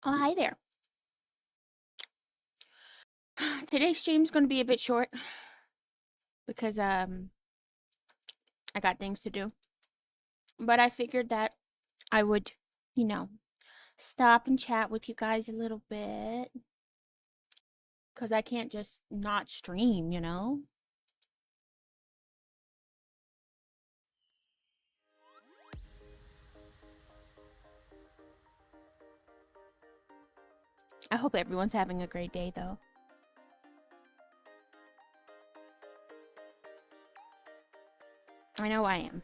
Oh, hi there. Today's stream's going to be a bit short because I got things to do. But I figured that I would, you know, stop and chat with you guys a little bit cuz I can't just not stream. I hope everyone's having a great day though. I know I am.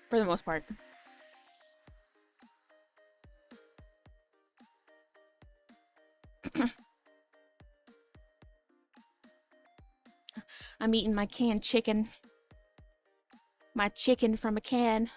For the most part. I'm eating my canned chicken. My chicken from a can.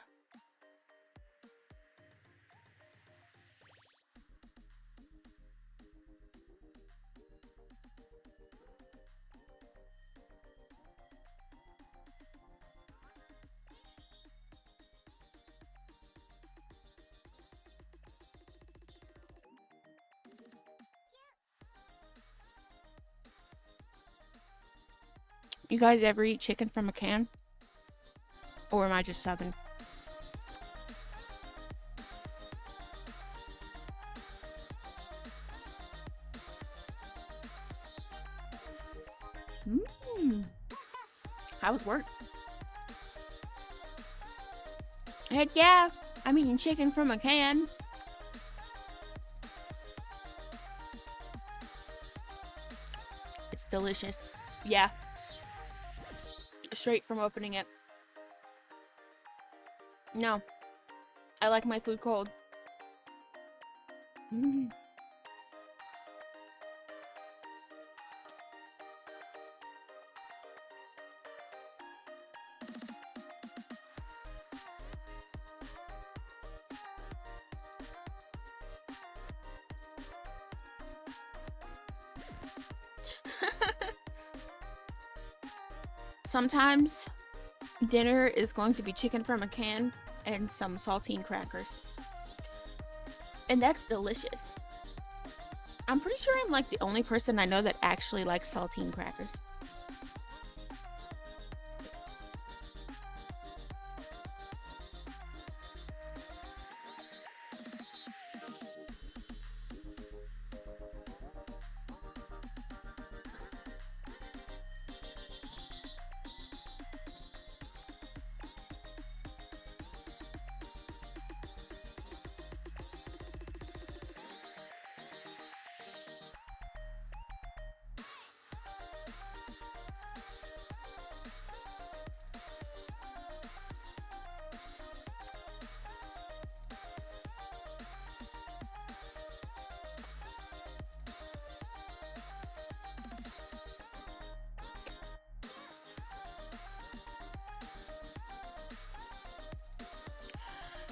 You guys ever eat chicken from a can? Or am I just southern? Mmm. How was work? Heck yeah, I'm eating chicken from a can. It's delicious. Yeah, straight from opening it. No, I like my food cold. Sometimes dinner is going to be chicken from a can and some saltine crackers. And that's delicious. I'm pretty sure I'm like the only person I know that actually likes saltine crackers.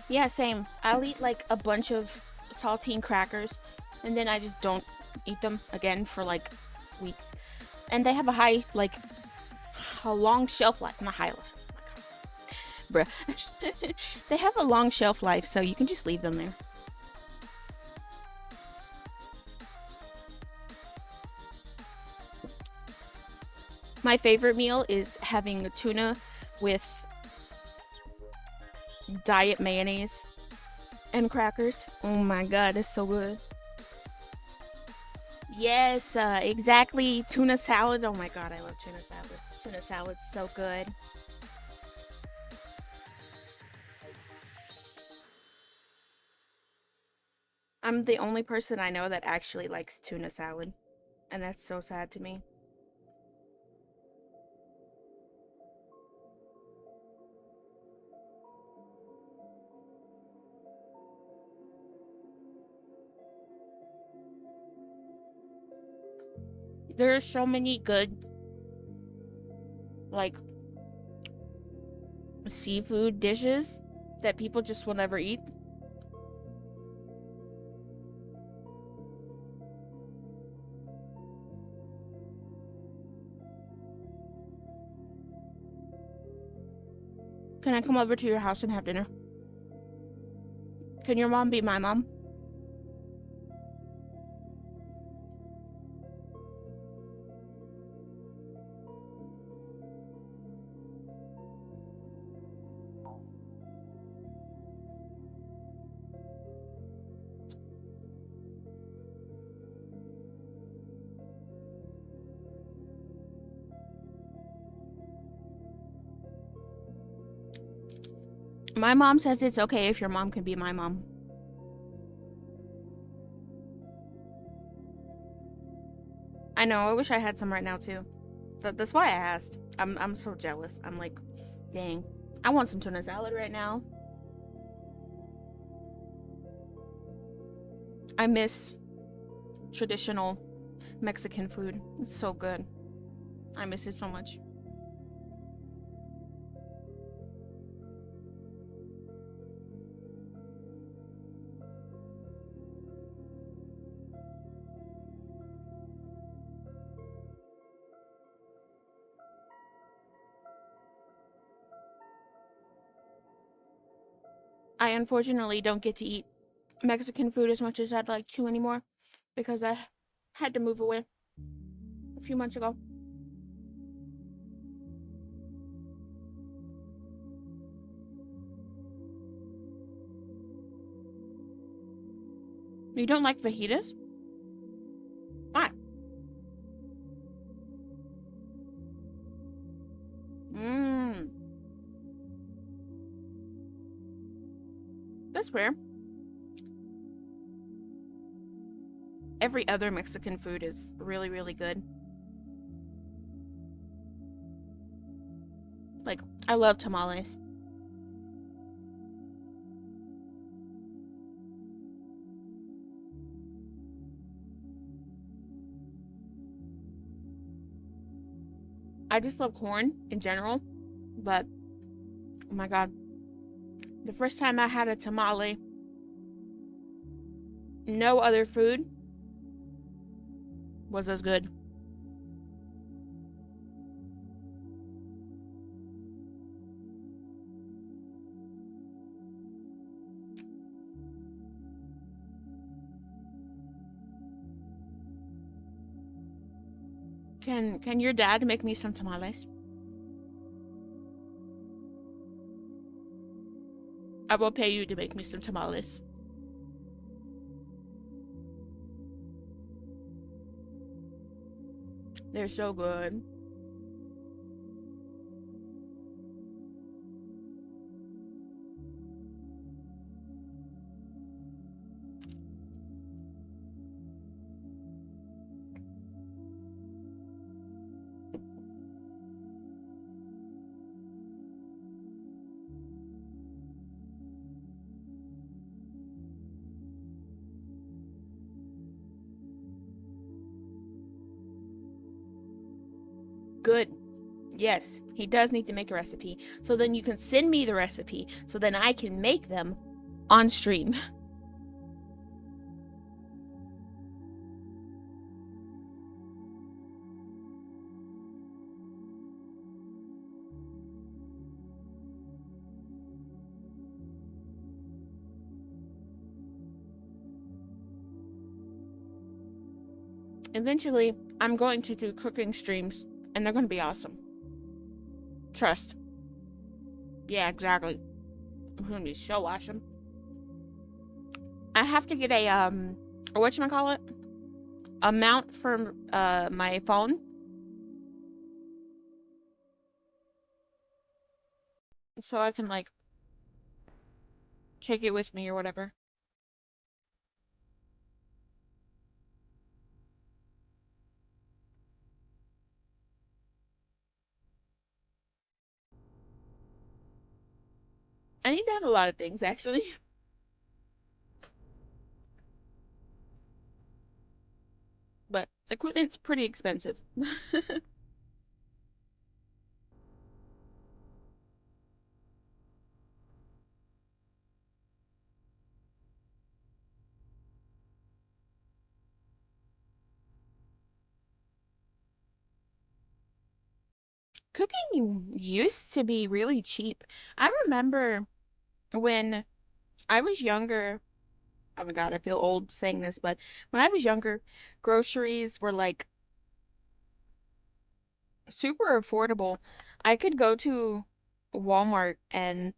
Yeah, same. I'll eat like a bunch of saltine crackers and then I just don't eat them again for like weeks. And they have a long shelf life. Not high life. Bruh. They have a long shelf life, so you can just leave them there. My favorite meal is having tuna with diet mayonnaise and crackers. Oh my god, it's so good. Yes, exactly. Tuna salad. Oh my god, I love tuna salad. Tuna salad's so good. I'm the only person I know that actually likes tuna salad, and that's so sad to me. There are so many good, like, seafood dishes that people just will never eat. Can I come over to your house and have dinner? Can your mom be my mom? My mom says it's okay if your mom can be my mom. I know, I wish I had some right now too. That's why I asked. I'm so jealous. I'm like, dang. I want some tuna salad right now. I miss traditional Mexican food. It's so good. I miss it so much. I unfortunately don't get to eat Mexican food as much as I'd like to anymore because I had to move away a few months ago. You don't like fajitas? Why? Mmm. That's fair. Every other Mexican food is really, really good. Like, I love tamales. I just love corn in general, but oh my god, the first time I had a tamale, no other food was as good. Can your dad make me some tamales? I will pay you to make me some tamales. They're so good. Good. Yes, he does need to make a recipe. So then you can send me the recipe so then I can make them on stream. Eventually, I'm going to do cooking streams and they're going to be awesome. Trust. Yeah, exactly. It's going to be so awesome. I have to get a whatchamacallit? A mount for my phone so I can like take it with me or whatever. I need to have a lot of things actually, but equipment's pretty expensive. Cooking used to be really cheap. I remember when I was younger, oh my God, I feel old saying this, but when I was younger, groceries were like super affordable. I could go to Walmart and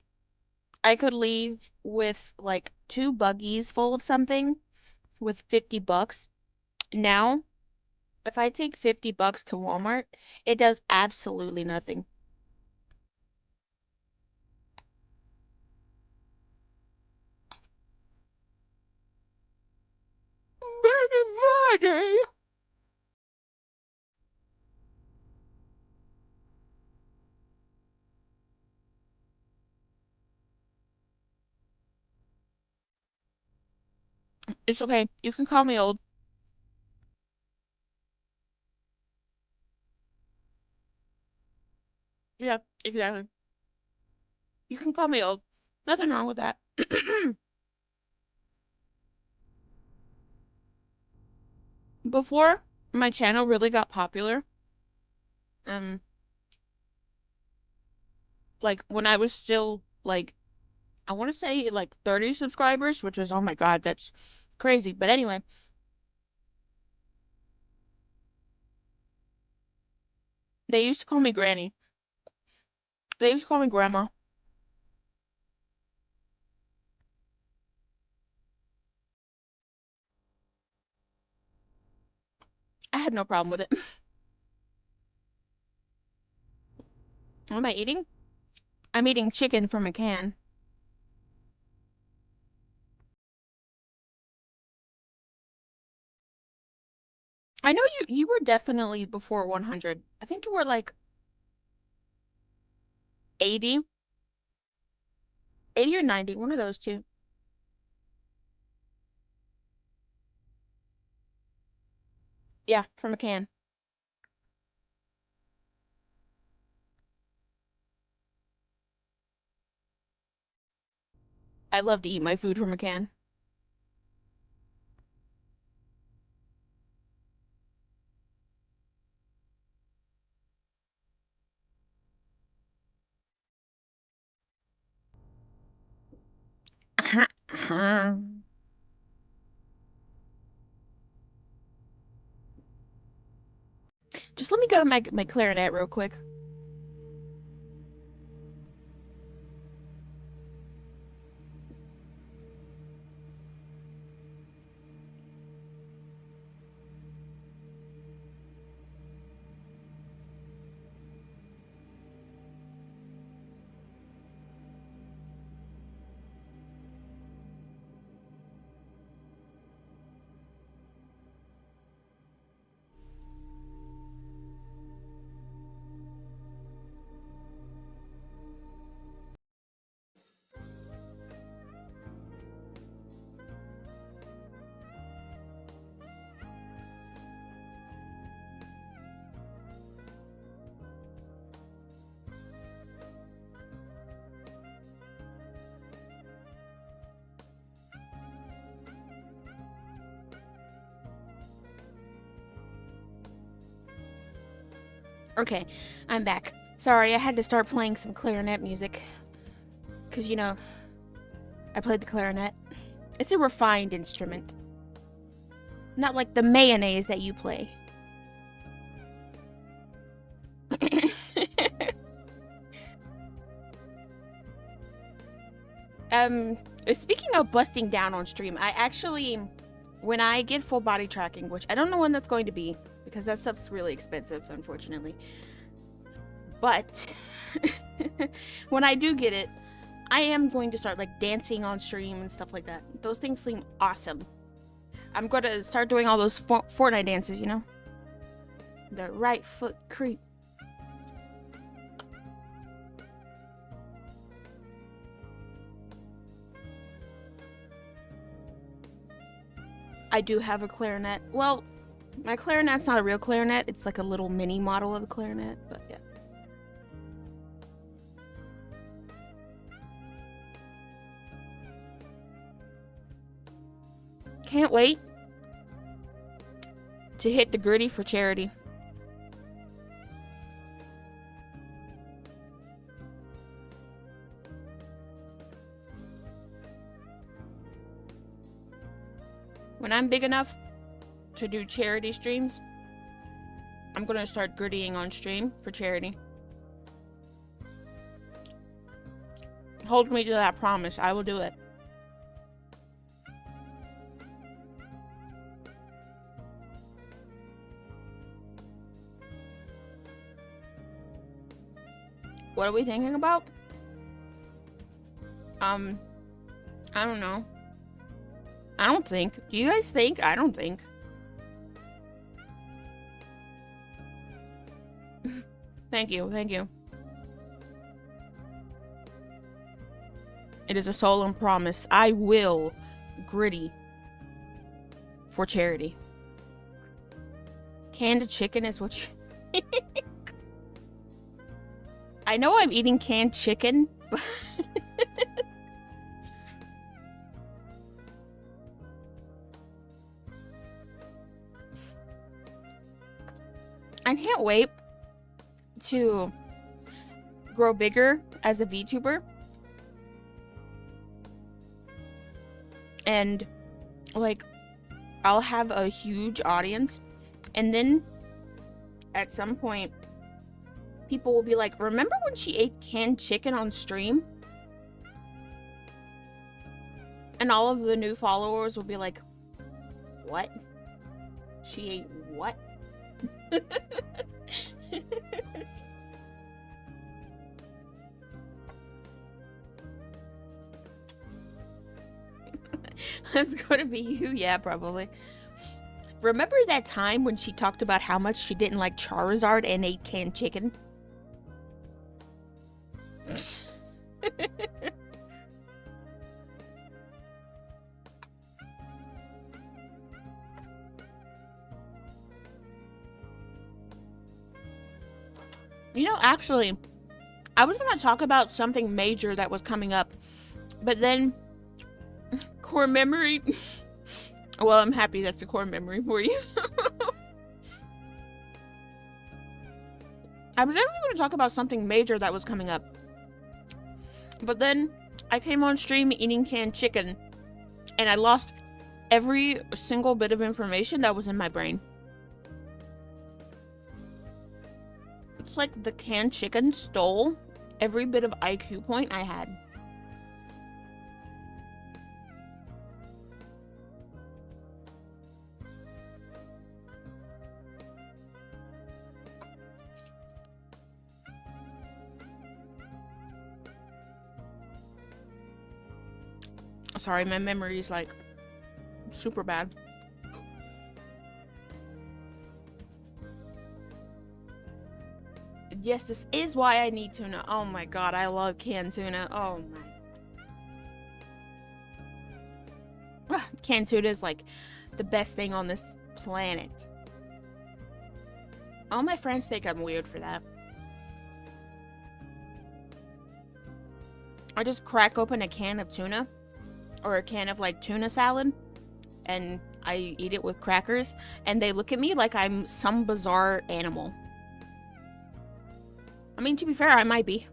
I could leave with like two buggies full of something with 50 bucks. Now, if I take 50 bucks to Walmart, it does absolutely nothing. day. It's okay. You can call me old. Yeah, exactly. You can call me old. Nothing wrong with that. Before my channel really got popular, um, like when I was still like, I want to say like 30 subscribers, which was, oh my God, that's crazy. But anyway, they used to call me Granny. They used to call me Grandma. I had no problem with it. What am I eating? I'm eating chicken from a can. I know you were definitely before 100. I think you were like 80, 80 or 90, one of those two. Yeah, from a can. I love to eat my food from a can. Just let me go to my clarinet real quick. Okay, I'm back. Sorry, I had to start playing some clarinet music. Because, I played the clarinet. It's a refined instrument. Not like the mayonnaise that you play. um, Speaking of busting down on stream, I actually, when I get full body tracking, which I don't know when that's going to be, because that stuff's really expensive, unfortunately. But when I do get it, I am going to start like dancing on stream and stuff like that. Those things seem awesome. I'm going to start doing all those Fortnite dances, The right foot creep. I do have a clarinet. Well, my clarinet's not a real clarinet. It's like a little mini model of a clarinet, but yeah. Can't wait to hit the gritty for charity. When I'm big enough to do charity streams, I'm gonna start grittying on stream for charity. Hold me to that promise. I will do it. What are we thinking about? I don't know. I don't think. Do you guys think? I don't think. Thank you, thank you. It is a solemn promise. I will gritty for charity. Canned chicken is what you... I know I'm eating canned chicken, but... I can't wait to grow bigger as a VTuber. And, like, I'll have a huge audience. And then, at some point, people will be like, remember when she ate canned chicken on stream? And all of the new followers will be like, what? She ate what? That's gonna be you, yeah, probably. Remember that time when she talked about how much she didn't like Charizard and ate canned chicken? You know, actually, I was going to talk about something major that was coming up, but then core memory. Well, I'm happy that's a core memory for you. I was actually going to talk about something major that was coming up, but then I came on stream eating canned chicken, and I lost every single bit of information that was in my brain. It's like the canned chicken stole every bit of IQ point I had. Sorry, my memory is like super bad. Yes, this is why I need tuna. Oh my god, I love canned tuna. Oh my. Canned tuna is like the best thing on this planet. All my friends think I'm weird for that. I just crack open a can of tuna, or a can of like tuna salad, and I eat it with crackers, and they look at me like I'm some bizarre animal. I mean, to be fair, I might be.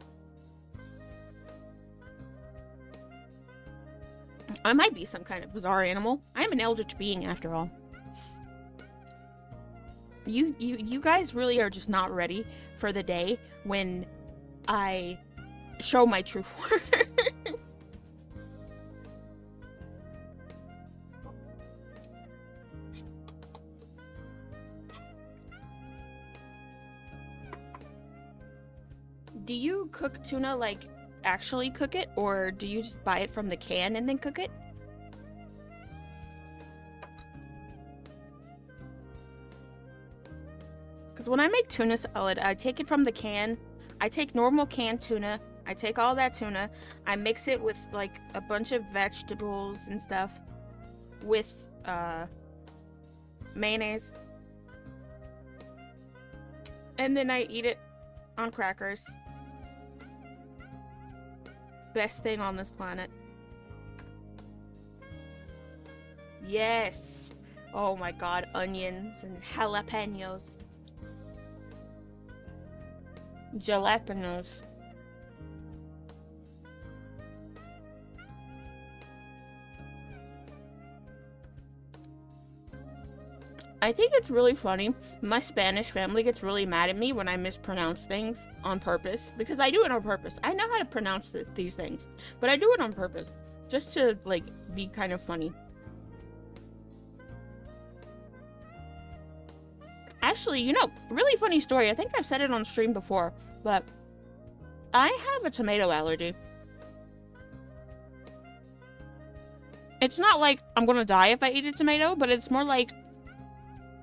I might be some kind of bizarre animal. I am an eldritch being, after all. You guys really are just not ready for the day when I show my true form. Do you cook tuna, like, actually cook it? Or do you just buy it from the can and then cook it? Because when I make tuna salad, I take it from the can. I take normal canned tuna. I take all that tuna. I mix it with, like, a bunch of vegetables and stuff. With, mayonnaise. And then I eat it on crackers. Best thing on this planet. Yes. Oh my god, onions and jalapenos. Jalapenos. I think it's really funny. My Spanish family gets really mad at me when I mispronounce things on purpose. Because I do it on purpose. I know how to pronounce these things. But I do it on purpose. Just to, like, be kind of funny. Actually, you know, really funny story. I think I've said it on stream before. But I have a tomato allergy. It's not like I'm gonna die if I eat a tomato. But it's more like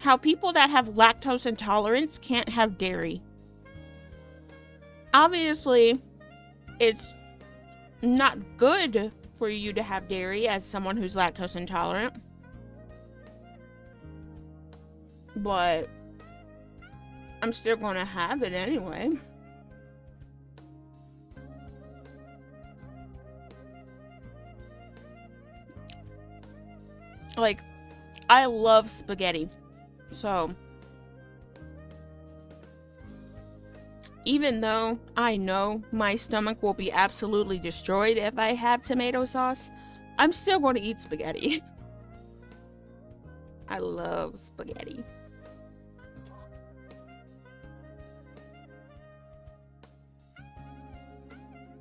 how people that have lactose intolerance can't have dairy. Obviously, it's not good for you to have dairy as someone who's lactose intolerant. But I'm still gonna have it anyway. Like, I love spaghetti. So, even though I know my stomach will be absolutely destroyed if I have tomato sauce, I'm still going to eat spaghetti. I love spaghetti.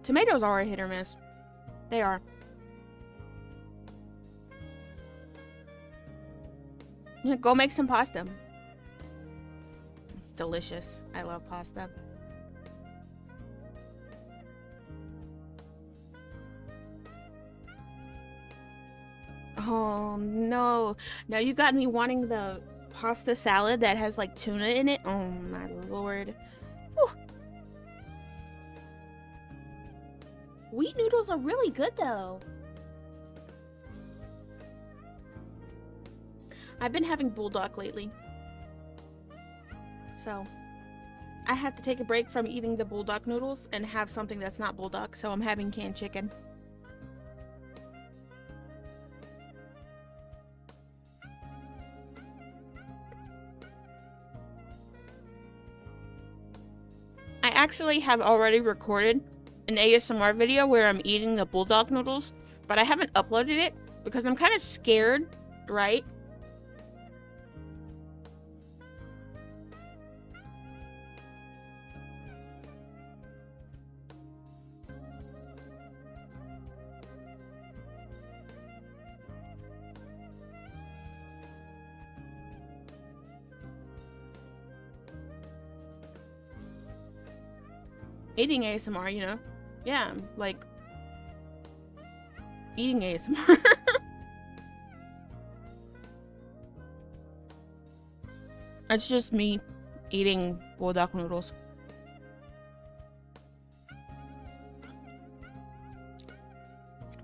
Tomatoes are a hit or miss. They are. Go make some pasta. It's delicious. I love pasta. Oh no. Now you got me wanting the pasta salad that has like tuna in it. Oh my lord. Whew. Wheat noodles are really good though. I've been having bulldog lately. So I have to take a break from eating the bulldog noodles and have something that's not bulldog, so I'm having canned chicken. I actually have already recorded an ASMR video where I'm eating the bulldog noodles, but I haven't uploaded it because I'm kind of scared, right? Eating ASMR, you know? Yeah, like eating ASMR. It's just me eating bulldog noodles.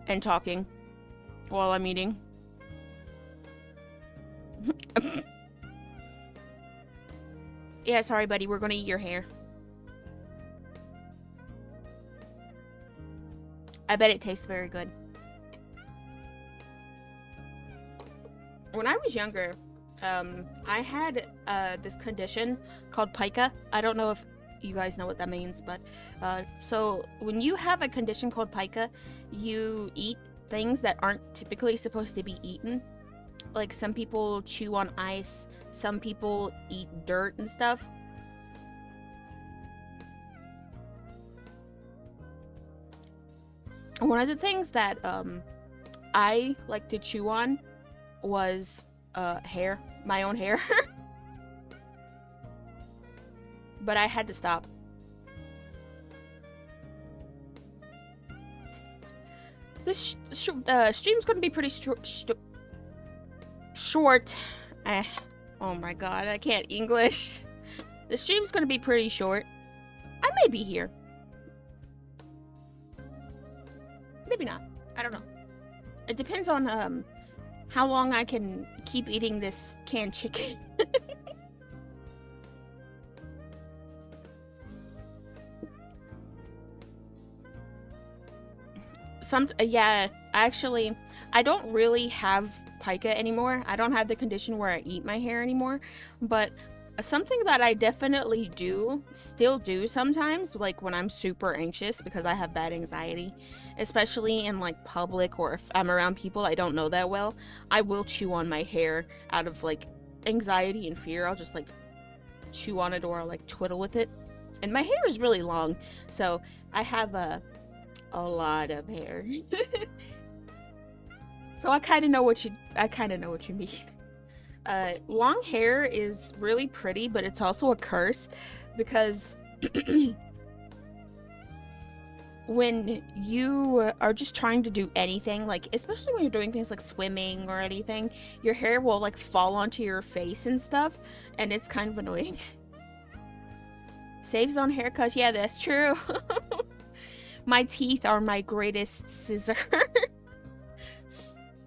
And talking while I'm eating. Yeah, sorry buddy, we're gonna eat your hair. I bet it tastes very good. When I was younger, I had this condition called pica. I don't know if you guys know what that means, but so when you have a condition called pica, you eat things that aren't typically supposed to be eaten. Like some people chew on ice, some people eat dirt and stuff. One of the things that I like to chew on was hair, my own hair. But I had to stop. This stream's gonna be pretty short. Oh my god, I can't English. The stream's gonna be pretty short. I may be here. Maybe not. I don't know. It depends on how long I can keep eating this canned chicken. Yeah, actually, I don't really have pica anymore. I don't have the condition where I eat my hair anymore, but something that I definitely still do sometimes, like when I'm super anxious because I have bad anxiety, especially in like public or if I'm around people I don't know that well, I will chew on my hair out of like anxiety and fear. I'll just like chew on it or I'll like twiddle with it. And my hair is really long, so I have a lot of hair. So I kind of know what you mean. Long hair is really pretty, but it's also a curse because when you are just trying to do anything, like especially when you're doing things like swimming or anything, your hair will like fall onto your face and stuff, and it's kind of annoying. Saves on haircuts. Yeah, that's true. My teeth are my greatest scissor.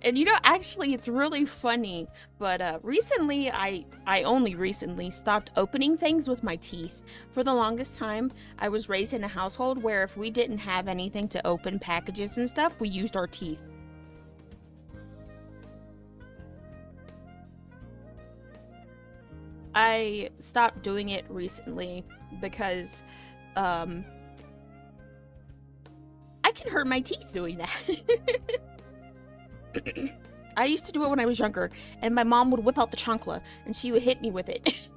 And actually, it's really funny, but recently, I only recently stopped opening things with my teeth. For the longest time, I was raised in a household where if we didn't have anything to open packages and stuff, we used our teeth. I stopped doing it recently because I can hurt my teeth doing that. I used to do it when I was younger, and my mom would whip out the chancla, and she would hit me with it.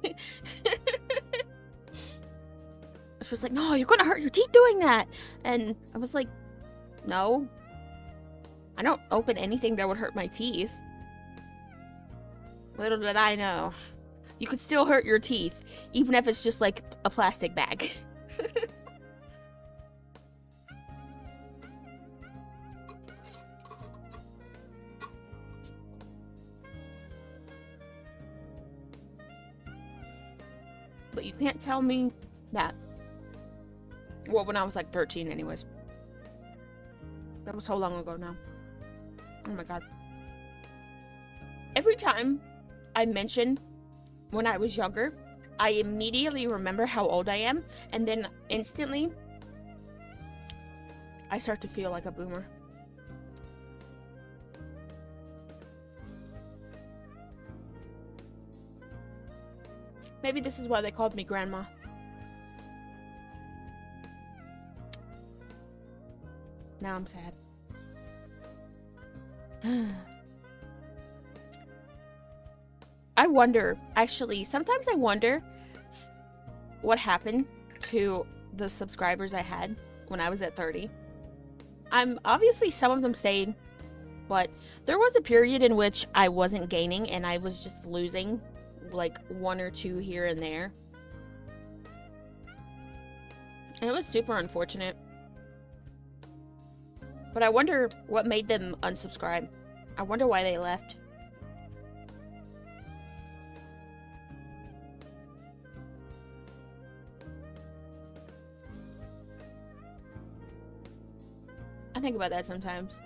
She was like, no, you're gonna hurt your teeth doing that! And I was like, no. I don't open anything that would hurt my teeth. Little did I know. You could still hurt your teeth, even if it's just like a plastic bag. But you can't tell me that. Well, when I was like 13 anyways. That was so long ago now. Oh my god. Every time I mention when I was younger, I immediately remember how old I am, and then instantly I start to feel like a boomer. Maybe this is why they called me grandma. Now I'm sad. I wonder, actually, sometimes I wonder what happened to the subscribers I had when I was at 30. Obviously some of them stayed, but there was a period in which I wasn't gaining and I was just losing like 1 or 2 here and there. And it was super unfortunate. But I wonder what made them unsubscribe. I wonder why they left. I think about that sometimes.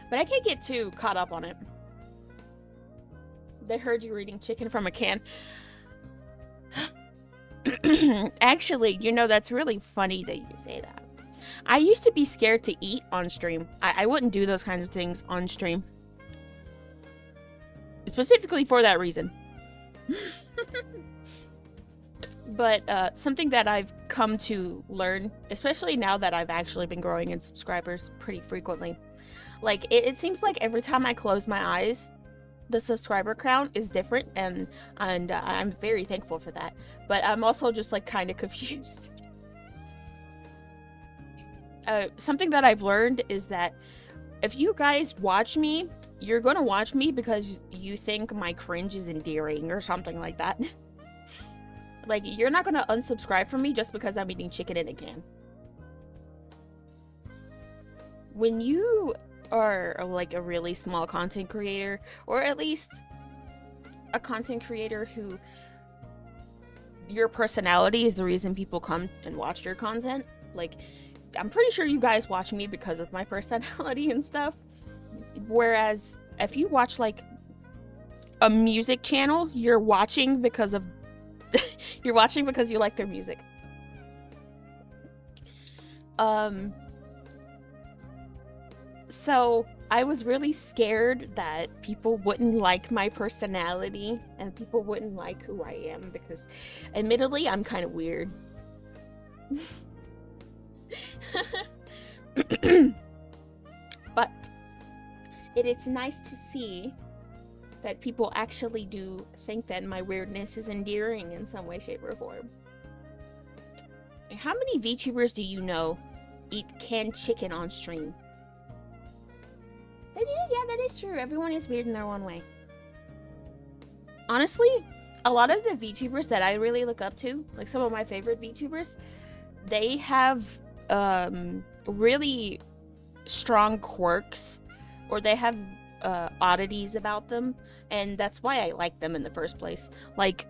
But I can't get too caught up on it. They heard you eating chicken from a can. Actually, that's really funny that you say that. I used to be scared to eat on stream. I wouldn't do those kinds of things on stream. Specifically for that reason. But something that I've come to learn, especially now that I've actually been growing in subscribers pretty frequently, like it seems like every time I close my eyes, the subscriber count is different, and I'm very thankful for that. But I'm also just like kind of confused. Something that I've learned is that if you guys watch me, you're gonna watch me because you think my cringe is endearing or something like that. Like, you're not gonna unsubscribe from me just because I'm eating chicken in a can. When you are like a really small content creator, or at least a content creator who your personality is the reason people come and watch your content, like, I'm pretty sure you guys watch me because of my personality and stuff. Whereas if you watch like a music channel, you're watching because of you're watching because you like their music. So I was really scared that people wouldn't like my personality and people wouldn't like who I am because, admittedly, I'm kind of weird. But it is nice to see that people actually do think that my weirdness is endearing in some way, shape, or form. How many VTubers do you know eat canned chicken on stream? Yeah, that is true. Everyone is weird in their own way. Honestly, a lot of the VTubers that I really look up to, like some of my favorite VTubers, they have really strong quirks, or they have oddities about them, and that's why I like them in the first place. Like,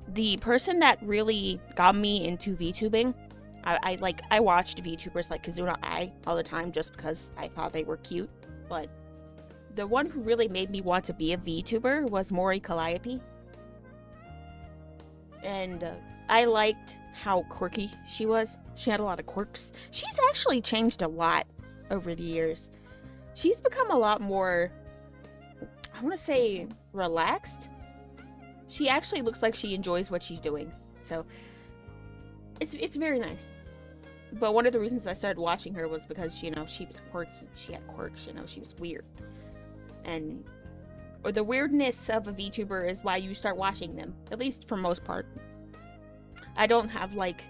the person that really got me into VTubing, I watched VTubers like Kazuna Ai all the time just because I thought they were cute, but the one who really made me want to be a VTuber was Mori Calliope. And I liked how quirky she was. She had a lot of quirks. She's actually changed a lot over the years. She's become a lot more, I want to say, relaxed. She actually looks like she enjoys what she's doing. So, it's very nice. But one of the reasons I started watching her was because, you know, she was quirky. She had quirks, you know, she was weird. And or the weirdness of a VTuber is why you start watching them, at least for most part. I don't have like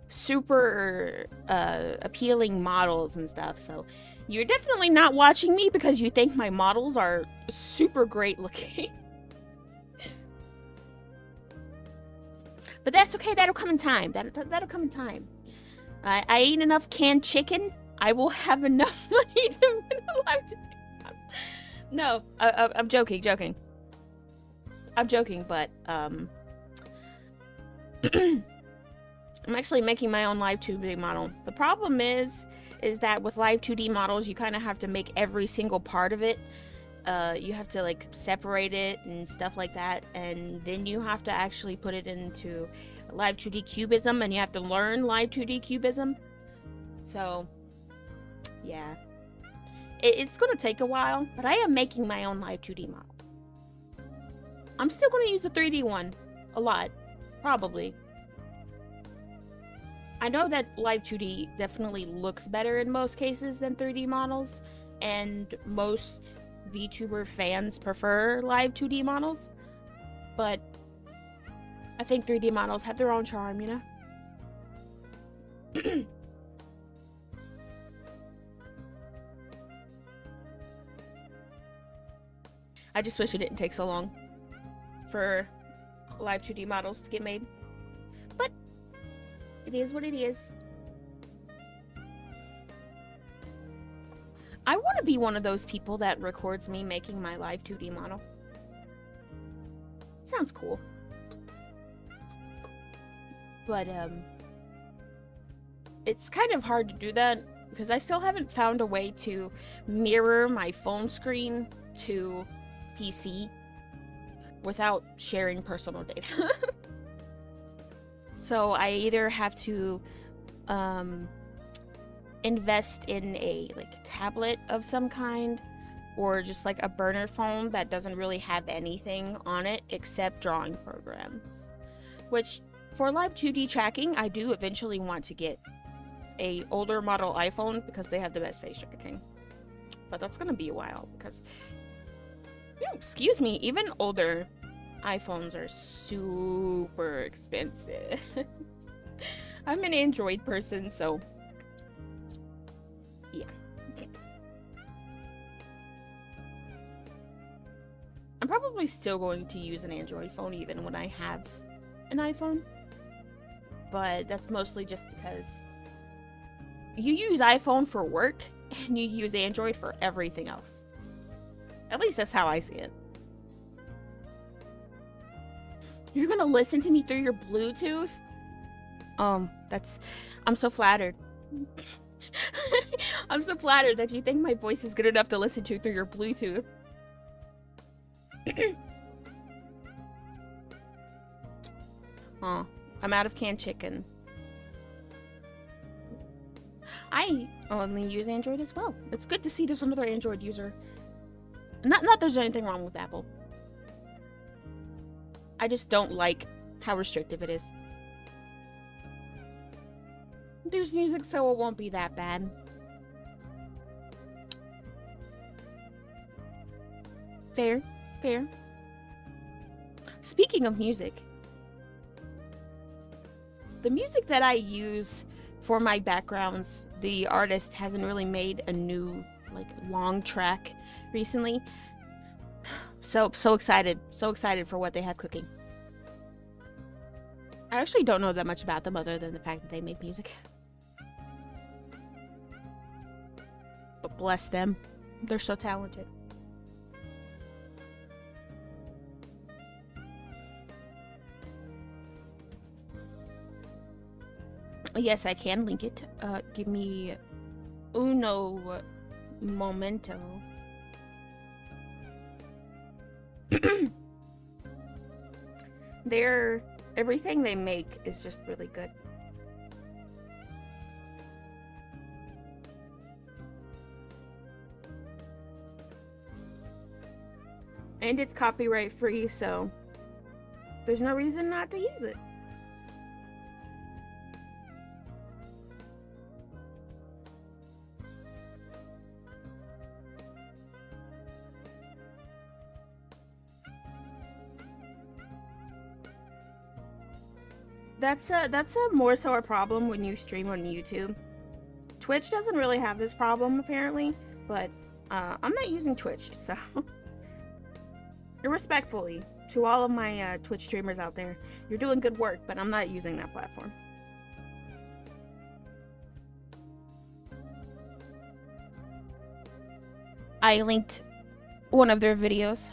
super appealing models and stuff, so you're definitely not watching me because you think my models are super great looking. But that's okay, that'll come in time. That'll come in time. I ate enough canned chicken. I will have enough money to win a live. No, I'm joking. I'm joking, but I'm actually making my own live 2D model. The problem is that with live 2D models, you kind of have to make every single part of it. You have to like separate it and stuff like that, and then you have to actually put it into live 2D cubism, and you have to learn live 2D cubism. So, yeah. It's going to take a while, but I am making my own live 2D model. I'm still going to use the 3D one a lot, probably. I know that live 2D definitely looks better in most cases than 3D models, and most VTuber fans prefer live 2D models, but I think 3D models have their own charm, you know? I just wish it didn't take so long for live 2D models to get made. But it is what it is. I want to be one of those people that records me making my live 2D model. Sounds cool. But, it's kind of hard to do that because I still haven't found a way to mirror my phone screen to PC without sharing personal data. So I either have to invest in a like tablet of some kind, or just like a burner phone that doesn't really have anything on it except drawing programs. Which for live 2D tracking, I do eventually want to get a older model iPhone because they have the best face tracking. But that's gonna be a while because, excuse me, even older iPhones are super expensive. I'm an Android person, so yeah. I'm probably still going to use an Android phone even when I have an iPhone. But that's mostly just because you use iPhone for work and you use Android for everything else. At least that's how I see it. You're gonna listen to me through your Bluetooth? I'm so flattered. I'm so flattered that you think my voice is good enough to listen to through your Bluetooth. Oh, I'm out of canned chicken. I only use Android as well. It's good to see there's another Android user. Not there's anything wrong with Apple. I just don't like how restrictive it is. There's music, so it won't be that bad. Fair. Speaking of music, the music that I use for my backgrounds, the artist hasn't really made a new, like, long track recently. So excited for what they have cooking. I actually don't know that much about them other than the fact that they make music. But bless them. They're so talented. Yes, I can link it. Give me uno momento. Everything they make is just really good. And it's copyright free, so there's no reason not to use it. That's a more so a problem when you stream on YouTube. Twitch doesn't really have this problem apparently, but I'm not using Twitch, so respectfully to all of my Twitch streamers out there, you're doing good work, but I'm not using that platform. I linked one of their videos.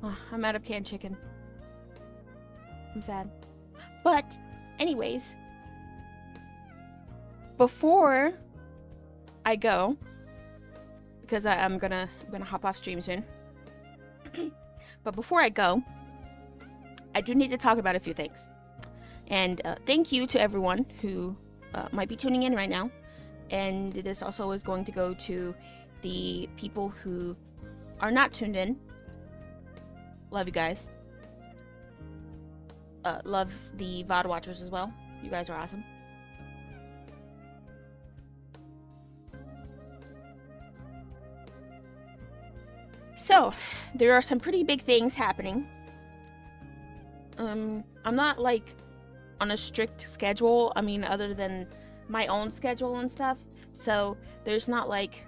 Oh, I'm out of canned chicken. I'm sad. But, anyways, before I go, because I'm gonna hop off stream soon. But before I go, I do need to talk about a few things. And thank you to everyone who might be tuning in right now. And this also is going to go to the people who are not tuned in. Love you guys. Love the VOD watchers as well. You guys are awesome. So, there are some pretty big things happening. I'm not like on a strict schedule. I mean, other than my own schedule and stuff. So, there's not like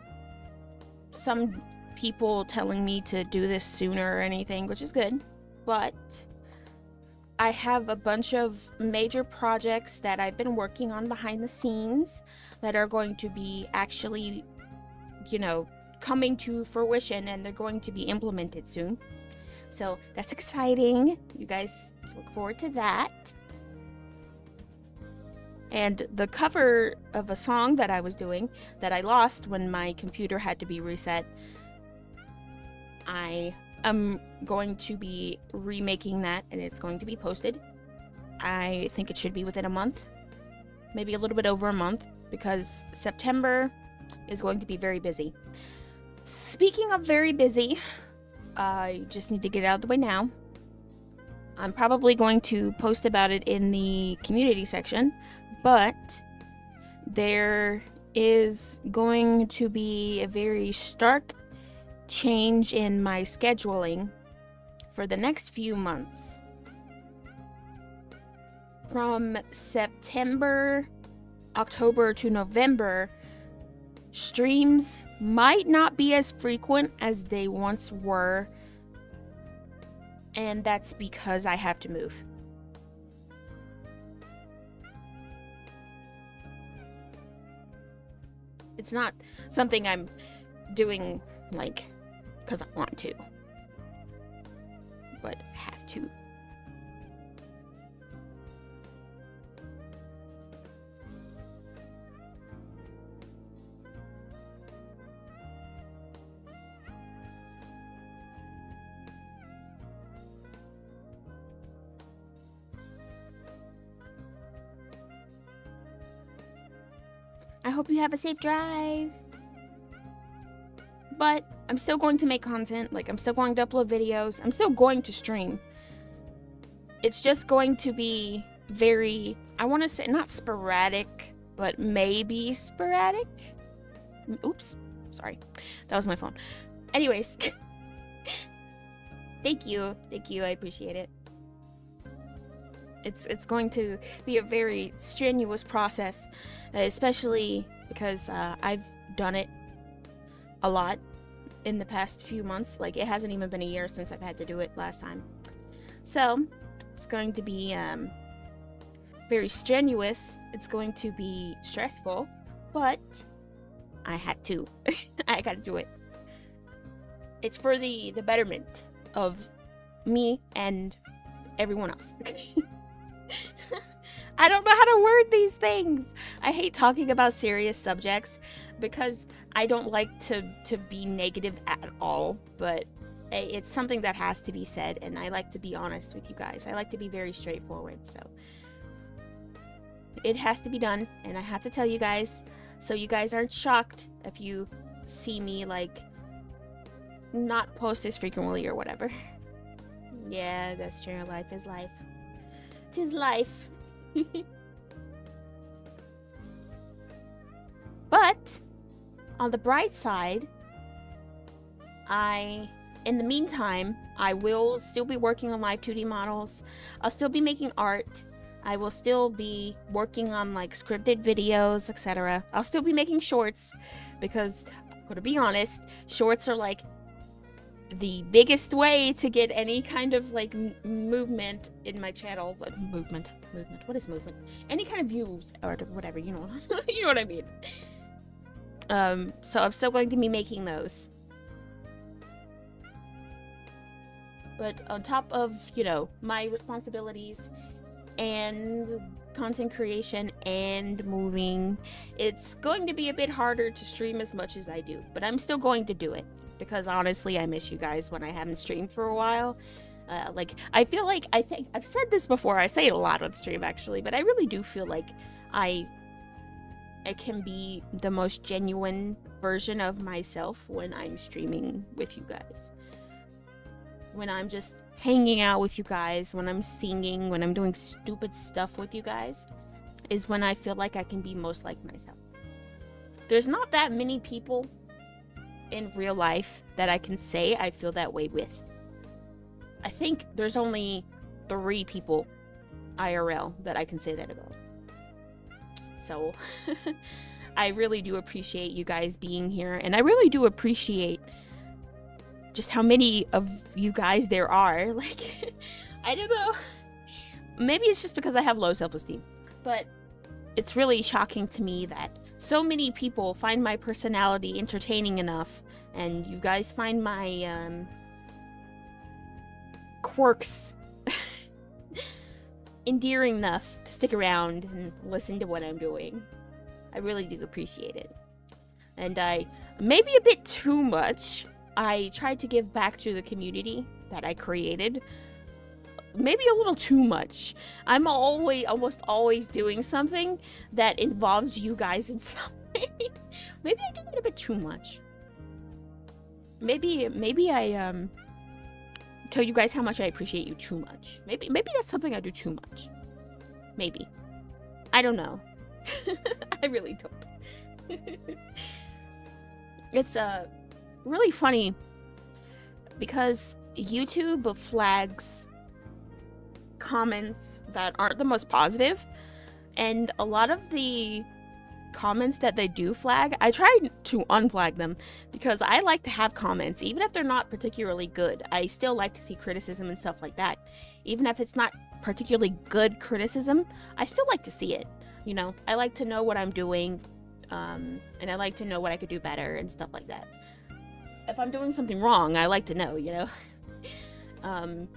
some people telling me to do this sooner or anything, which is good. But I have a bunch of major projects that I've been working on behind the scenes that are going to be actually, you know, coming to fruition, and they're going to be implemented soon. So that's exciting. You guys look forward to that. And the cover of a song that I was doing that I lost when my computer had to be reset, I am going to be remaking that, and it's going to be posted. I think it should be within a month, maybe a little bit over a month, because September is going to be very busy. Speaking of very busy, I just need to get it out of the way now. I'm probably going to post about it in the community section, but there is going to be a very stark change in my scheduling for the next few months. From September, October to November, streams might not be as frequent as they once were, and that's because I have to move. It's not something I'm doing like because I want to, but have to. I hope you have a safe drive. But I'm still going to make content. Like, I'm still going to upload videos. I'm still going to stream. It's just going to be very, I want to say, not sporadic, but maybe sporadic. Oops. Sorry. That was my phone. Anyways. Thank you. Thank you. I appreciate it. It's going to be a very strenuous process, especially because I've done it a lot in the past few months. Like, it hasn't even been a year since I've had to do it last time. So, it's going to be very strenuous. It's going to be stressful, but I had to. I gotta do it. It's for the betterment of me and everyone else. I don't know how to word these things. I hate talking about serious subjects because I don't like to be negative at all, but it's something that has to be said, and I like to be honest with you guys. I like to be very straightforward, so it has to be done, and I have to tell you guys so you guys aren't shocked if you see me, like, not post as frequently or whatever. Yeah, that's true. Life is life. 'Tis life. But on the bright side, in the meantime, I will still be working on live 2D models. I'll still be making art. I will still be working on like scripted videos, etc. I'll still be making shorts because, I'm gonna be honest, shorts are like the biggest way to get any kind of like movement in my channel. Movement. What is movement? Any kind of views or whatever, you know. You know what I mean. So I'm still going to be making those. But on top of, you know, my responsibilities and content creation and moving, it's going to be a bit harder to stream as much as I do. But I'm still going to do it because honestly, I miss you guys when I haven't streamed for a while. Like, I feel like, I think, I've said this before, I say it a lot on stream actually, but I really do feel like I can be the most genuine version of myself when I'm streaming with you guys. When I'm just hanging out with you guys, when I'm singing, when I'm doing stupid stuff with you guys, is when I feel like I can be most like myself. There's not that many people in real life that I can say I feel that way with. I think there's only 3 people IRL that I can say that about. So, I really do appreciate you guys being here, and I really do appreciate just how many of you guys there are. Like, I don't know. Maybe it's just because I have low self-esteem, but it's really shocking to me that so many people find my personality entertaining enough, and you guys find my quirks endearing enough to stick around and listen to what I'm doing. I really do appreciate it. And maybe a bit too much, I tried to give back to the community that I created. Maybe a little too much. I'm almost always doing something that involves you guys in some way. Maybe I do it a bit too much. Maybe I tell you guys how much I appreciate you too much. Maybe that's something I do too much. Maybe. I don't know. I really don't. It's really funny because YouTube flags comments that aren't the most positive, and a lot of the comments that they do flag, I try to unflag them because I like to have comments, even if they're not particularly good. I still like to see criticism and stuff like that. Even if it's not particularly good criticism, I still like to see it. You know, I like to know what I'm doing, and I like to know what I could do better and stuff like that. If I'm doing something wrong, I like to know, you know.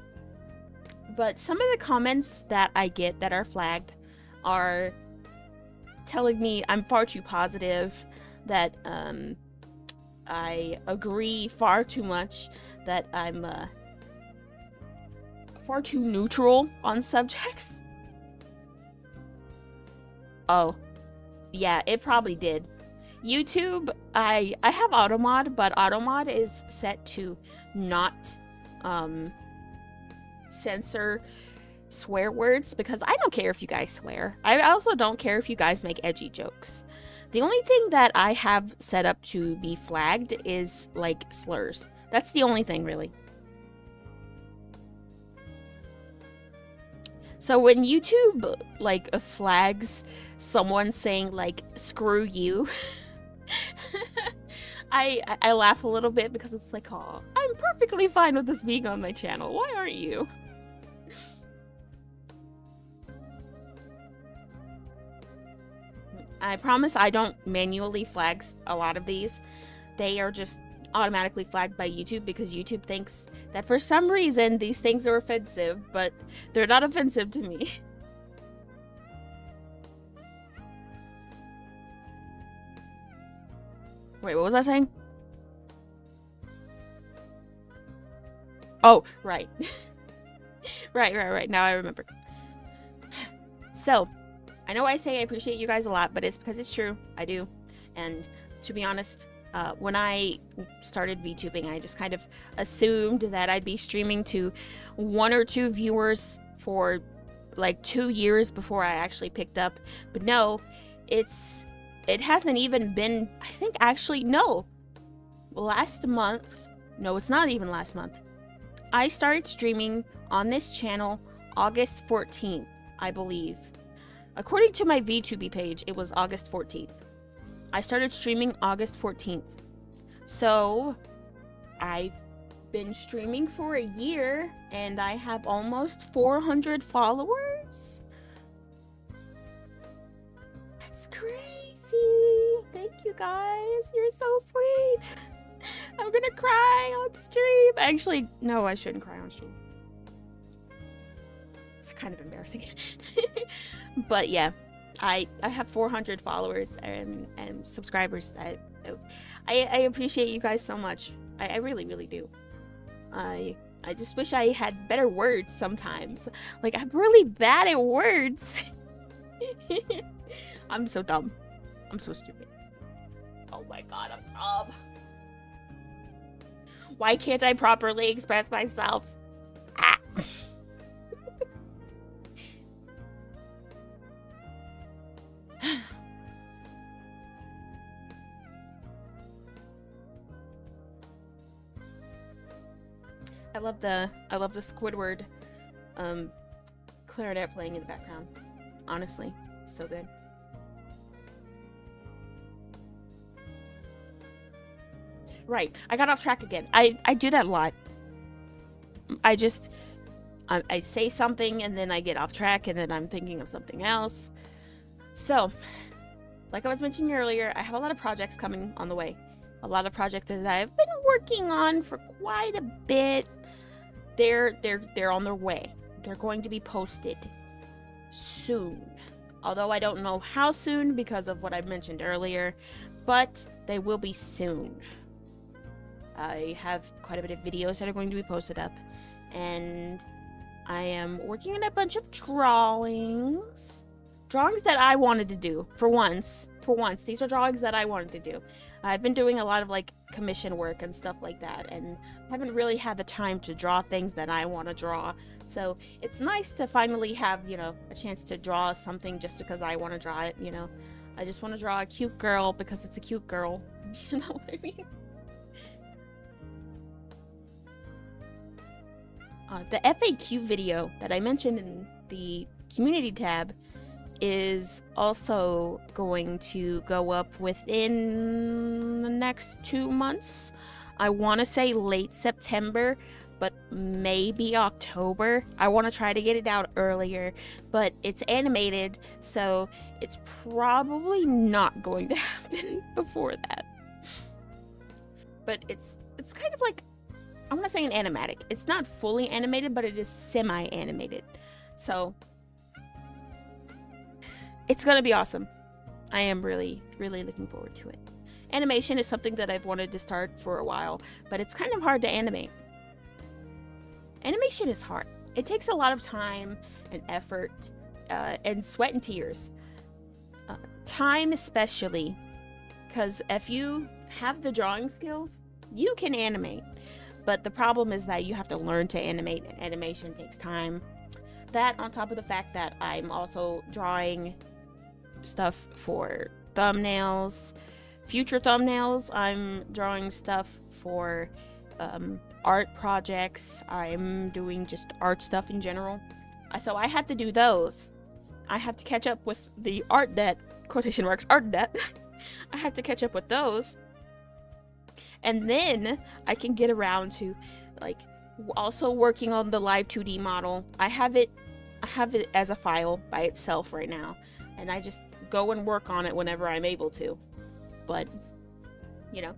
But some of the comments that I get that are flagged are telling me I'm far too positive, that I agree far too much, that I'm far too neutral on subjects. Oh, yeah, it probably did. YouTube, I have automod, but automod is set to not censor swear words because I don't care if you guys swear. I also don't care if you guys make edgy jokes. The only thing that I have set up to be flagged is like slurs. That's the only thing, really. So when YouTube like flags someone saying like screw you, I laugh a little bit because it's like, oh, I'm perfectly fine with this being on my channel. Why aren't you? I promise I don't manually flag a lot of these. They are just automatically flagged by YouTube because YouTube thinks that for some reason these things are offensive, but they're not offensive to me. Wait, what was I saying? Oh, right. Right. Now I remember. So, I know I say I appreciate you guys a lot, but it's because it's true. I do. And to be honest, when I started VTubing, I just kind of assumed that I'd be streaming to 1 or 2 viewers for like 2 years before I actually picked up. But no, it hasn't even been, I think actually, no. Last month, no, it's not even last month. I started streaming on this channel August 14th, I believe. According to my VTuber page, it was August 14th. I started streaming August 14th. So, I've been streaming for a year, and I have almost 400 followers. That's crazy. Thank you guys. You're so sweet. I'm gonna cry on stream. Actually, no, I shouldn't cry on stream. It's kind of embarrassing. But yeah, I have 400 followers and subscribers. I appreciate you guys so much. I really, really do. I just wish I had better words sometimes. Like, I'm really bad at words. I'm so dumb. I'm so stupid. Oh my god, I'm dumb. Why can't I properly express myself? Ah. I love the Squidward clarinet playing in the background. Honestly, so good. Right, I got off track again. I do that a lot. I say something and then I get off track and then I'm thinking of something else. So, like I was mentioning earlier, I have a lot of projects coming on the way. A lot of projects that I've been working on for quite a bit. They're on their way. They're going to be posted soon. Although I don't know how soon because of what I mentioned earlier, but they will be soon. I have quite a bit of videos that are going to be posted up, and I am working on a bunch of drawings that I wanted to do for once. These are drawings that I wanted to do. I've been doing a lot of like commission work and stuff like that, and haven't really had the time to draw things that I want to draw. So it's nice to finally have, you know, a chance to draw something just because I want to draw it, you know. I just want to draw a cute girl because it's a cute girl. You know what I mean? The FAQ video that I mentioned in the community tab is also going to go up within the next 2 months. I want to say late September, but maybe October. I want to try to get it out earlier, but it's animated, so it's probably not going to happen before that. But it's kind of like, I want to say an animatic. It's not fully animated, but it is semi-animated. So it's gonna be awesome. I am really, really looking forward to it. Animation is something that I've wanted to start for a while, but it's kind of hard to animate. Animation is hard. It takes a lot of time and effort and sweat and tears. Time especially, because if you have the drawing skills, you can animate. But the problem is that you have to learn to animate, and animation takes time. That on top of the fact that I'm also drawing stuff for thumbnails, future thumbnails. I'm drawing stuff for art projects. I'm doing just art stuff in general. So I have to do those. I have to catch up with the art debt, quotation marks, art debt. I have to catch up with those. And then I can get around to like also working on the live 2D model. I have it as a file by itself right now, and I just go and work on it whenever I'm able to. But you know,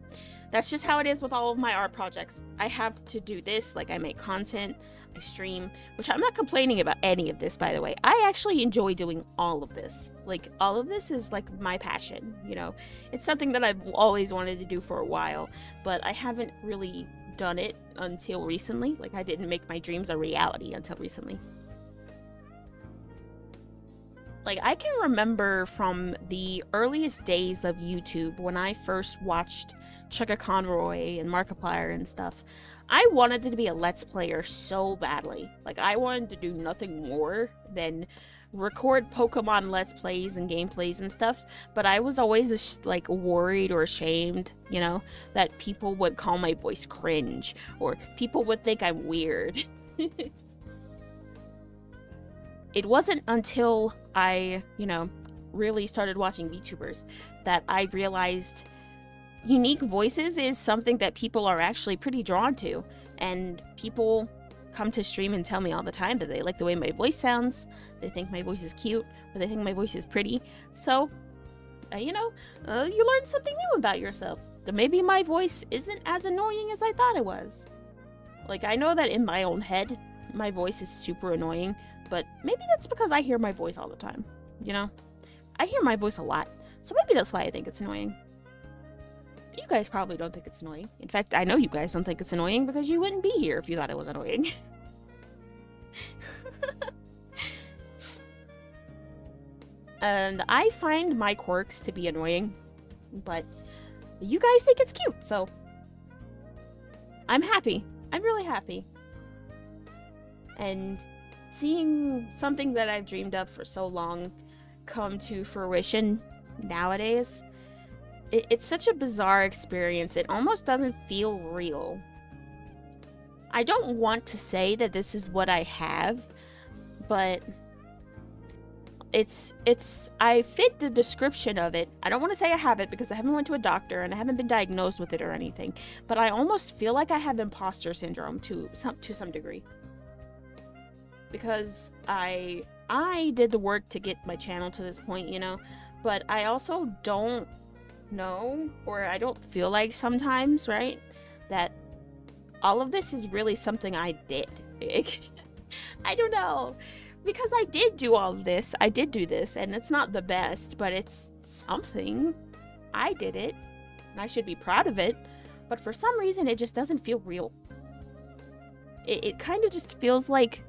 That's just how it is with all of my art projects. I have to do this, like I make content, I stream, which I'm not complaining about any of this, by the way. I actually enjoy doing all of this. Like, all of this is like my passion, you know. It's something that I've always wanted to do for a while, but I haven't really done it until recently. Like, I didn't make my dreams a reality until recently. Like, I can remember from the earliest days of YouTube when I first watched Chugga Conroy and Markiplier and stuff. I wanted to be a Let's Player so badly. Like, I wanted to do nothing more than record Pokemon Let's Plays and gameplays and stuff, but I was always, like, worried or ashamed, you know, that people would call my voice cringe, or people would think I'm weird. It wasn't until I, you know, really started watching VTubers that I realized unique voices is something that people are actually pretty drawn to. And people come to stream and tell me all the time that they like the way my voice sounds, they think my voice is cute, or they think my voice is pretty. So, you know, you learn something new about yourself. That maybe my voice isn't as annoying as I thought it was. Like, I know that in my own head, my voice is super annoying, but maybe that's because I hear my voice all the time, you know? I hear my voice a lot, so maybe that's why I think it's annoying. You guys probably don't think it's annoying. In fact, I know you guys don't think it's annoying because you wouldn't be here if you thought it was annoying. And I find my quirks to be annoying, but you guys think it's cute, so I'm happy. I'm really happy. And seeing something that I've dreamed of for so long come to fruition nowadays, it's such a bizarre experience. It almost doesn't feel real. I don't want to say that this is what I have, but I fit the description of it. I don't want to say I have it because I haven't went to a doctor and I haven't been diagnosed with it or anything, but I almost feel like I have imposter syndrome to some degree. Because I did the work to get my channel to this point, you know, but I also don't know, or I don't feel like sometimes, right, that all of this is really something I did. I don't know, because I did do all of this. I did do this, and it's not the best, but it's something. I did it, and I should be proud of it, but for some reason it just doesn't feel real. It kind of just feels like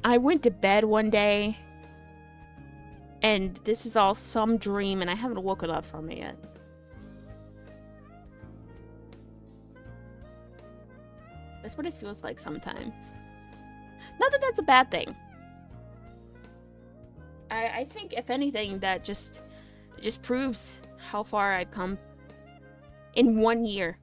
I went to bed one day and this is all some dream and I haven't woken up from it yet. That's what it feels like sometimes. Not that that's a bad thing. I think if anything that just proves how far I've come in 1 year.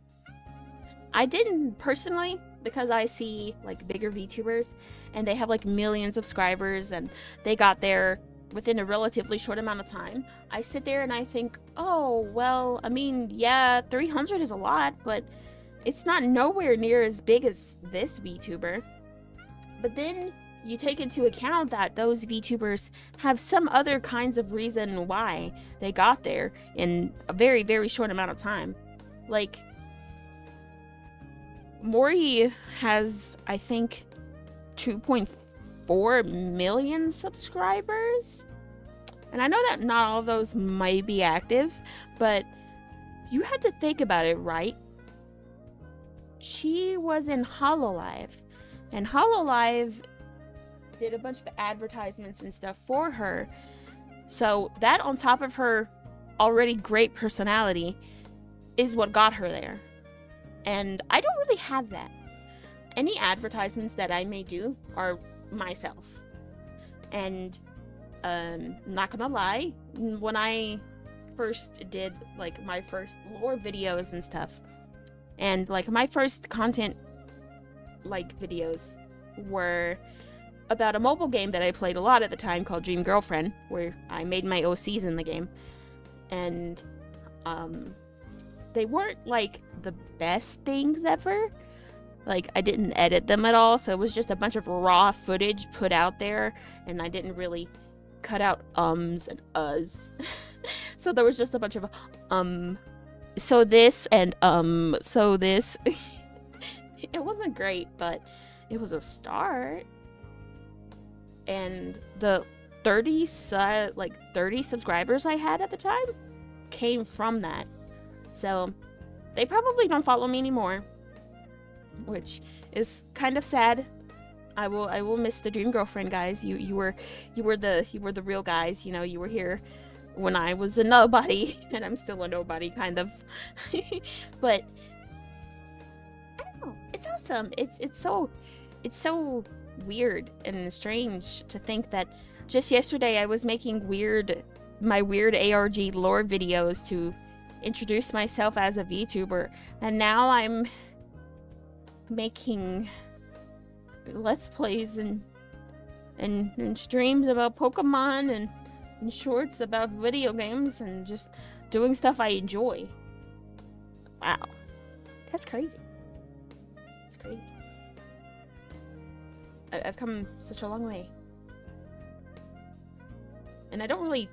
I didn't personally, because I see like bigger VTubers and they have like millions of subscribers and they got there within a relatively short amount of time. I sit there and I think, oh, well, I mean, yeah, 300 is a lot, but it's not nowhere near as big as this VTuber. But then you take into account that those VTubers have some other kinds of reason why they got there in a very, very short amount of time. Like, Mori has, I think, 2.4 million subscribers. And I know that not all of those might be active, but you had to think about it, right? She was in Hololive, and Hololive did a bunch of advertisements and stuff for her. So that, on top of her already great personality, is what got her there. And I don't really have that. Any advertisements that I may do are myself. And not gonna lie, when I first did like my first lore videos and stuff, and like my first content like videos were about a mobile game that I played a lot at the time called Dream Girlfriend, where I made my OCs in the game. And they weren't like the best things ever. Like, I didn't edit them at all, so it was just a bunch of raw footage put out there, and I didn't really cut out ums and uhs. So there was just a bunch of so this and so this. It wasn't great, but it was a start. And the 30 subscribers I had at the time came from that. So they probably don't follow me anymore, which is kind of sad. I will miss the dream girlfriend guys. You were the real guys. You know, you were here when I was a nobody, and I'm still a nobody, kind of. But I don't know. It's awesome. It's so weird and strange to think that just yesterday I was making my weird ARG lore videos to introduce myself as a VTuber, and now I'm making let's plays and streams about Pokemon and shorts about video games and just doing stuff I enjoy. Wow. That's crazy. It's crazy. I've come such a long way. And I don't really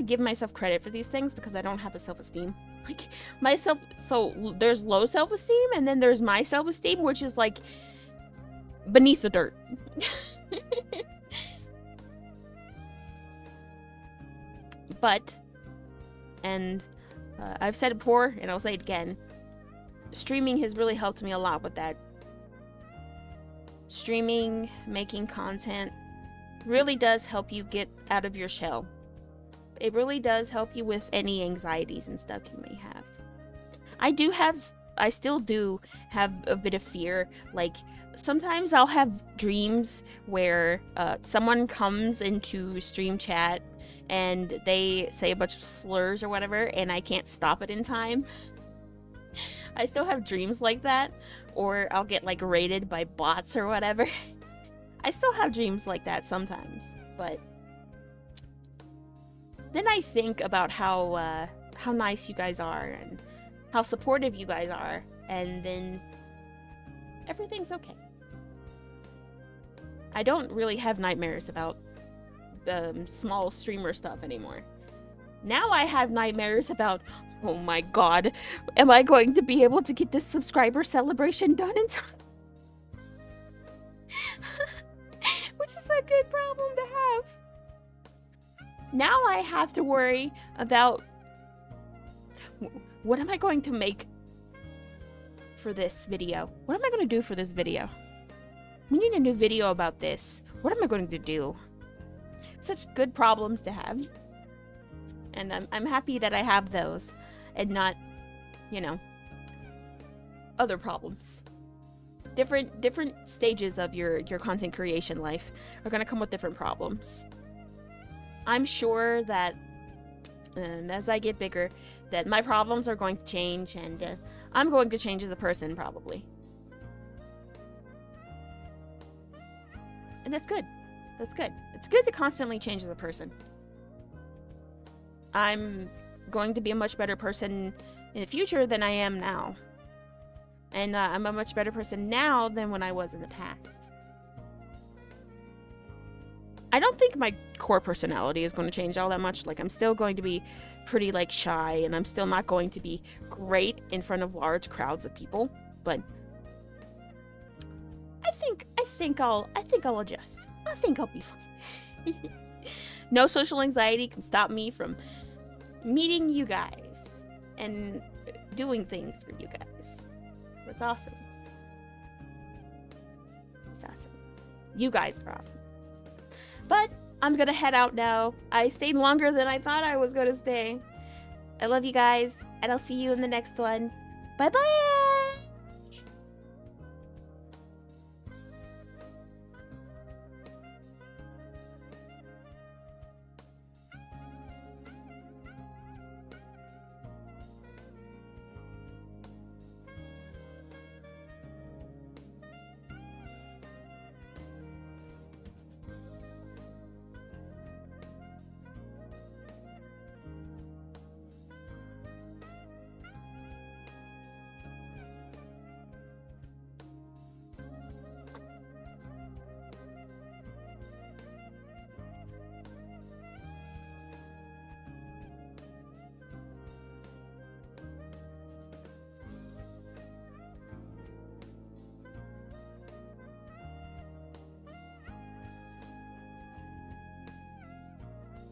give myself credit for these things because I don't have a self-esteem. Like, so there's low self-esteem, and then there's my self-esteem, which is like beneath the dirt. But, and I've said it before, and I'll say it again, streaming has really helped me a lot with that. Streaming, making content, really does help you get out of your shell. It really does help you with any anxieties and stuff you may have. I still do have a bit of fear. Like, sometimes I'll have dreams where someone comes into stream chat and they say a bunch of slurs or whatever, and I can't stop it in time. I still have dreams like that. Or I'll get, like, raided by bots or whatever. I still have dreams like that sometimes. But then I think about how nice you guys are and how supportive you guys are, and then everything's okay. I don't really have nightmares about small streamer stuff anymore. Now I have nightmares about, oh my god, am I going to be able to get this subscriber celebration done in time? Which is a good problem to have. Now I have to worry about what am I going to make for this video? What am I going to do for this video? We need a new video about this. What am I going to do? Such good problems to have. And I'm happy that I have those and not, you know, other problems. Different stages of your content creation life are going to come with different problems. I'm sure that as I get bigger, that my problems are going to change, and I'm going to change as a person, probably. And that's good. That's good. It's good to constantly change as a person. I'm going to be a much better person in the future than I am now. And I'm a much better person now than when I was in the past. I don't think my core personality is going to change all that much. Like, I'm still going to be pretty, like, shy, and I'm still not going to be great in front of large crowds of people. But I think I'll adjust. I think I'll be fine. No social anxiety can stop me from meeting you guys and doing things for you guys. That's awesome. It's awesome. You guys are awesome. But I'm gonna head out now. I stayed longer than I thought I was gonna stay. I love you guys, and I'll see you in the next one. Bye-bye!